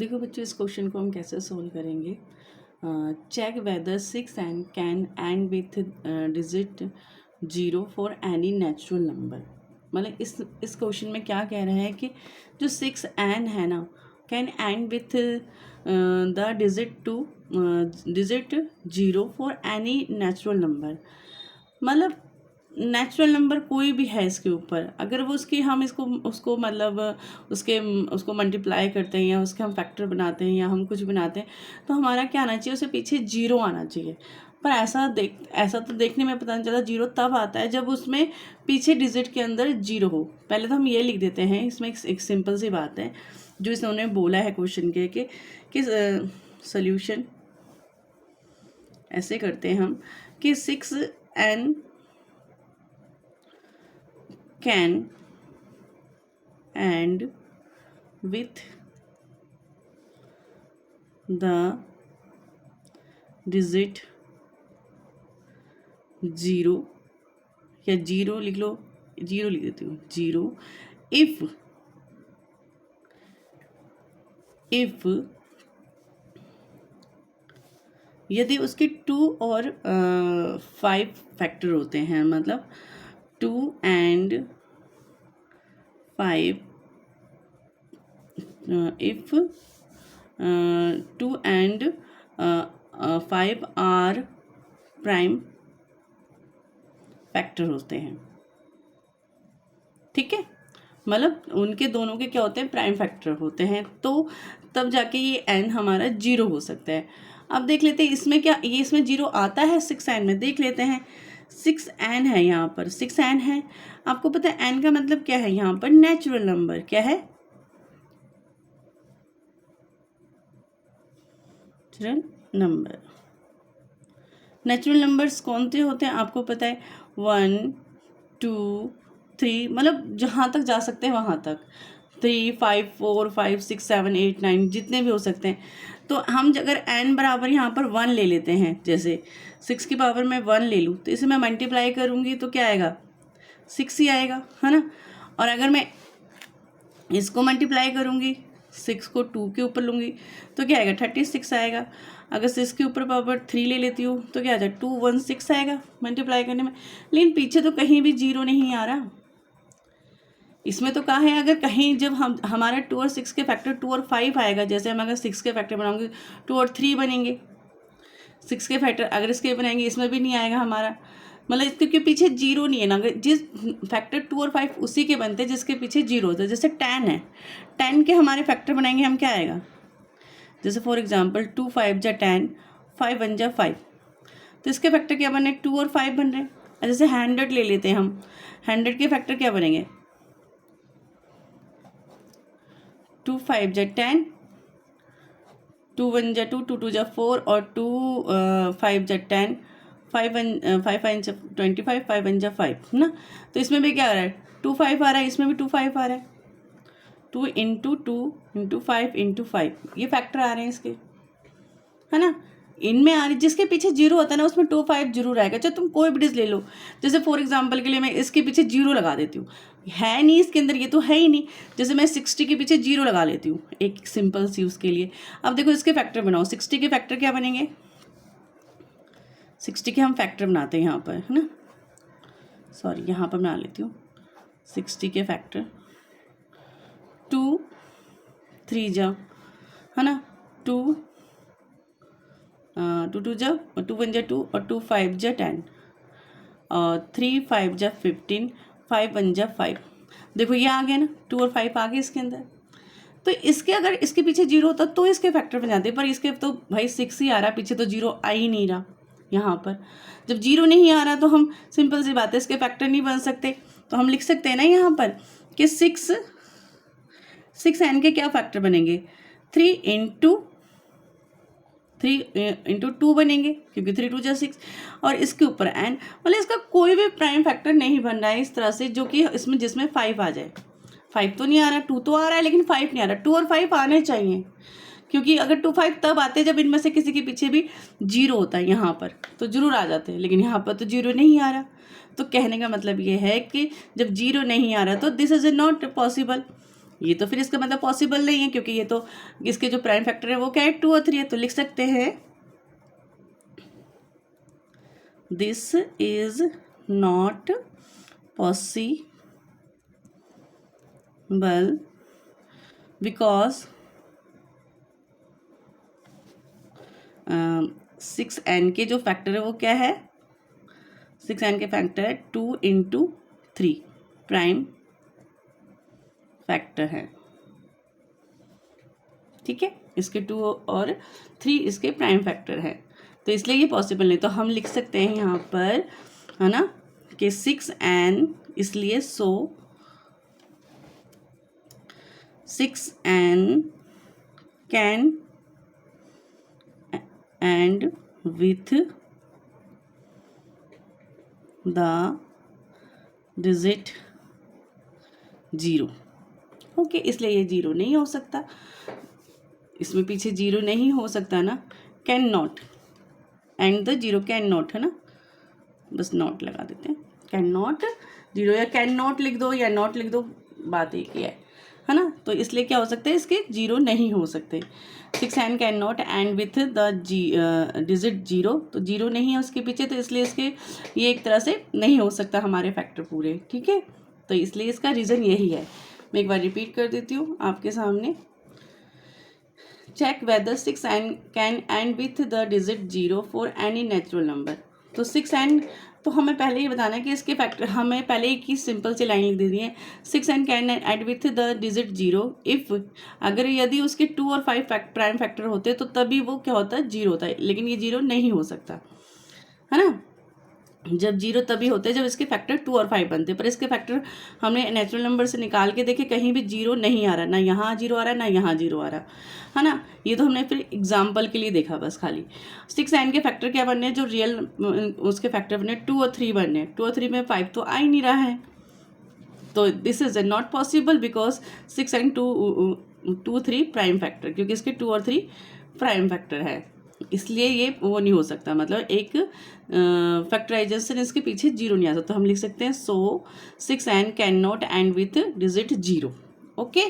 देखो बच्चों, इस क्वेश्चन को हम कैसे सोल्व करेंगे। Check whether 6n can end with digit 0 for any natural number. मतलब इस क्वेश्चन में क्या कह रहा है कि जो 6n है ना, can end with the digit 0 for any natural number. मतलब नेचुरल नंबर कोई भी है इसके ऊपर, अगर वो उसकी हम उसको मतलब उसको मल्टीप्लाई करते हैं या उसके हम फैक्टर बनाते हैं या हम कुछ बनाते हैं, तो हमारा क्या आना चाहिए, उसे पीछे जीरो आना चाहिए। पर ऐसा तो देखने में पता नहीं चला। जीरो तब आता है जब उसमें पीछे डिजिट के अंदर जीरो हो। पहले तो हम ये लिख देते हैं, इसमें एक सिंपल सी बात है जो इन्होंने बोला है क्वेश्चन के कि सोल्यूशन ऐसे करते हैं हम कि 6n can and with the digit 0 या जीरो लिख लो, जीरो लिख देती हूँ, जीरो इफ यदि उसके 2 और 5 फैक्टर होते हैं, मतलब 2 and 5 if 2 and 5 are prime factor होते हैं। ठीक है, मतलब उनके दोनों के क्या होते हैं, प्राइम फैक्टर होते हैं, तो तब जाके ये n हमारा जीरो हो सकता है। अब देख लेते हैं इसमें क्या, ये इसमें जीरो आता है 6n में। देख लेते हैं, 6n है, यहाँ पर 6n है। आपको पता है n का मतलब क्या है, यहाँ पर नेचुरल नंबर क्या है, नंबर। नेचुरल नंबर्स कौन से होते हैं आपको पता है, 1 2 3, मतलब जहाँ तक जा सकते हैं वहाँ तक, 3 5 4 5 6 7 8 9 जितने भी हो सकते हैं। तो हम अगर n बराबर यहाँ पर 1 ले लेते हैं, जैसे 6 की पावर में 1 ले लूँ, तो इसे मैं मल्टीप्लाई करूँगी तो क्या आएगा, 6 ही आएगा, है ना। और अगर मैं इसको मल्टीप्लाई करूँगी, 6 को 2 के ऊपर लूँगी तो क्या आएगा, 36 आएगा। अगर 6 के ऊपर पावर 3 ले लेती हूँ तो क्या आ जाए, 216 आएगा मल्टीप्लाई करने में। लेकिन पीछे तो कहीं भी जीरो नहीं आ रहा। इसमें तो कहा है अगर कहीं जब हमारा 2 और 6 के फैक्टर 2 और 5 आएगा, जैसे हम अगर 6 के फैक्टर बनाऊंगे 2 और 3 बनेंगे, 6 के फैक्टर अगर इसके बनाएंगे इसमें भी नहीं आएगा हमारा, मतलब क्योंकि पीछे जीरो नहीं है ना। अगर जिस फैक्टर 2 और 5 उसी के बनते हैं जिसके पीछे जीरो होता है। जैसे 10 है, 10 के हमारे फैक्टर बनाएंगे हम, क्या आएगा, जैसे फॉर एग्जांपल 2 5 जा 10, 5 1 जा 5, तो इसके फैक्टर क्या बने, 2 और 5 बन रहे हैं। जैसे 100 ले लेते हैं हम, 100 के फैक्टर क्या बनेंगे, 2 5 जा 10, 2 1 जा 2, 2 2 जा 4 और 2 5 जा 10, 5 5 जा 25, 5 1 जा 5 ना। तो इसमें भी क्या आ रहा है, 2 5 आ रहा है, इसमें भी 2 5 आ रहा है, 2 इंटू 2 इंटू 5 इंटू 5, ये फैक्टर आ रहे हैं इसके, है ना। इनमें आ रही, जिसके पीछे जीरो होता है ना उसमें 2 5 जरूर आएगा। चाहे तुम कोई भी डिजिट ले लो, जैसे फॉर एग्जांपल के लिए मैं इसके पीछे जीरो लगा देती हूँ, है नहीं इसके अंदर, ये तो है ही नहीं। जैसे मैं 60 के पीछे जीरो लगा लेती हूँ, एक सिंपल सी उसके लिए। अब देखो इसके फैक्टर बनाओ, 60 के फैक्टर क्या बनेंगे, 60 के हम फैक्टर बनाते हैं यहाँ पर, है ना, सॉरी यहाँ पर बना लेती हूँ। 60 के फैक्टर 2 3 जा, है ना, 2 2 2 जा, 2 1 जा 2 और 2 5 जा 10 और 3 5 जा 15, 5 1 जा 5। देखो ये आ गया ना, 2 और 5 आ गए इसके अंदर। तो इसके अगर इसके पीछे जीरो होता तो इसके फैक्टर बन जाते, पर इसके तो भाई 6 ही आ रहा, पीछे तो जीरो आ ही नहीं रहा। यहाँ पर जब जीरो नहीं आ रहा तो हम सिंपल सी बात है, इसके फैक्टर नहीं बन सकते। तो हम लिख सकते हैं ना यहाँ पर कि 6n के क्या फैक्टर बनेंगे, 3 इंटू 2 बनेंगे, क्योंकि 3 2 जा 6 और इसके ऊपर n, मतलब इसका कोई भी प्राइम फैक्टर नहीं बन रहा है इस तरह से, जो कि इसमें जिसमें 5 आ जाए। 5 तो नहीं आ रहा, 2 तो आ रहा है लेकिन 5 नहीं आ रहा। 2 और 5 आने चाहिए, क्योंकि अगर 2 5 तब आते जब इनमें से किसी के पीछे भी जीरो होता है, यहाँ पर तो जरूर आ जाते हैं, लेकिन यहाँ पर तो जीरो नहीं आ रहा। तो कहने का मतलब ये है कि जब जीरो नहीं आ रहा तो दिस इज नॉट पॉसिबल। ये तो फिर इसका मतलब पॉसिबल नहीं है, क्योंकि ये तो इसके जो प्राइम फैक्टर है वो क्या है, 2 और 3 है। तो लिख सकते हैं this is not possible because 6n के जो फैक्टर है वो क्या है, 6n के फैक्टर है 2 × 3 प्राइम फैक्टर है। ठीक है, इसके 2 और 3 इसके प्राइम फैक्टर है, तो इसलिए ये पॉसिबल नहीं। तो हम लिख सकते हैं यहाँ पर, है ना, कि 6n, इसलिए 6n can end with the digit 0। Okay, इसलिए ये 0 नहीं हो सकता, इसमें पीछे 0 नहीं हो सकता ना। Can not and the 0, can not है ना, बस नॉट लगा देते हैं, कैन नॉट 0 या कैन नॉट लिख दो या नॉट लिख दो, बात एक ही है ना। तो इसलिए क्या हो सकता है, इसके 0 नहीं हो सकते। 6n can not and with the digit 0, तो 0 नहीं है उसके पीछे, तो इसलिए इसके ये एक तरह से नहीं हो सकता हमारे फैक्टर पूरे। ठीक है, तो इसलिए इसका रीज़न यही है। मैं एक बार रिपीट कर देती हूँ आपके सामने। Check whether 6n can end with the digit 0 for any natural number. तो 6n, तो हमें पहले ही बताना है कि इसके फैक्टर, हमें पहले ही की सिंपल सी लाइन लिख दे दी है, 6n can end with the digit 0 if, अगर यदि उसके 2 और 5 प्राइम फैक्टर होते तो तभी वो क्या होता है, 0 होता है, लेकिन ये 0 नहीं हो सकता, है ना। जब 0 तभी होते हैं जब इसके फैक्टर 2 और 5 बनते हैं, पर इसके फैक्टर हमने नेचुरल नंबर से निकाल के देखे, कहीं भी 0 नहीं आ रहा, ना यहाँ 0 आ रहा है ना यहाँ 0 आ रहा, है ना। ये तो हमने फिर एग्जाम्पल के लिए देखा बस खाली। 6n के फैक्टर क्या बनने हैं, जो रियल उसके फैक्टर बने 2 और 3 बनने, 2 और 3 में 5 तो आ ही नहीं रहा है, तो this is not possible because 6 and 2 3 prime factor, क्योंकि इसके 2 और 3 प्राइम फैक्टर है, इसलिए ये वो नहीं हो सकता, मतलब एक फैक्टराइजेशन इसके पीछे 0 नहीं आ सकता। तो हम लिख सकते हैं सो 6n can not and with digit 0। Okay.